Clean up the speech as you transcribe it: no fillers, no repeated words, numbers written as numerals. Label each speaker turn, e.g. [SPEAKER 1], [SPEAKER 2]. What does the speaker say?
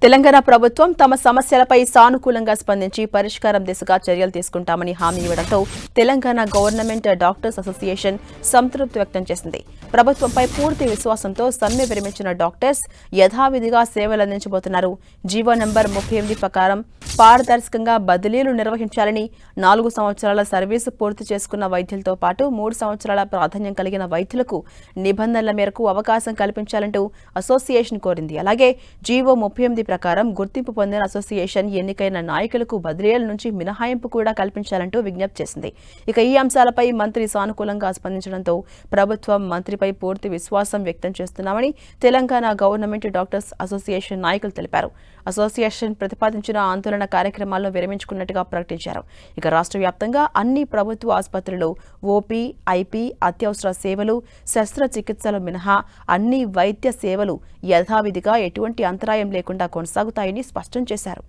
[SPEAKER 1] తెలంగాణ ప్రభుత్వం తమ సమస్యలపై సానుకూలంగా స్పందించి పరిష్కారం దిశగా చర్యలు తీసుకుంటామని హామీ ఇవ్వడంతో తెలంగాణ గవర్నమెంట్ డాక్టర్స్ అసోసియేషన్ సంతృప్తి వ్యక్తం చేసింది. ప్రభుత్వంపై పూర్తి విశ్వాసంతో సమ్మె విరమించిన డాక్టర్స్ యథావిధిగా సేవలందించబోతున్నారు. జీవో నంబర్ 38 ప్రకారం పారదర్శకంగా బదిలీలు నిర్వహించాలని, 4 సంవత్సరాల సర్వీసు పూర్తి చేసుకున్న వైద్యులతో పాటు 3 సంవత్సరాల ప్రాధాన్యం కలిగిన వైద్యులకు నిబంధనల మేరకు అవకాశం కల్పించాలంటూ అసోసియేషన్ కోరింది. అలాగే జీవో 38 ప్రకారం గుర్తింపు పొందిన అసోసియేషన్ ఎన్నికైన నాయకులకు బదిలీల నుంచి మినహాయింపు కూడా కల్పించాలంటూ విజ్ఞప్తి చేసింది. ఇక ఈ అంశాలపై మంత్రి సానుకూలంగా స్పందించడంతో ప్రభుత్వం మంత్రిపై పూర్తి విశ్వాసం వ్యక్తం చేస్తున్నామని తెలంగాణ గవర్నమెంట్ డాక్టర్స్ అసోసియేషన్ నాయకులు తెలిపారు. అసోసియేషన్ ప్రతిపాదించిన ఆందోళన కార్యక్రమాల్లో విరమించుకున్నట్టుగా ప్రకటించారు. ఇక రాష్ట్ర వ్యాప్తంగా అన్ని ప్రభుత్వ ఆసుపత్రులు ఓపీ, ఐపీ, అత్యవసర సేవలు, శస్త్రచికిత్సలు మినహా అన్ని వైద్య సేవలు యథావిధిగా ఎటువంటి అంతరాయం లేకుండా కొనసాగుతాయని స్పష్టం చేశారు.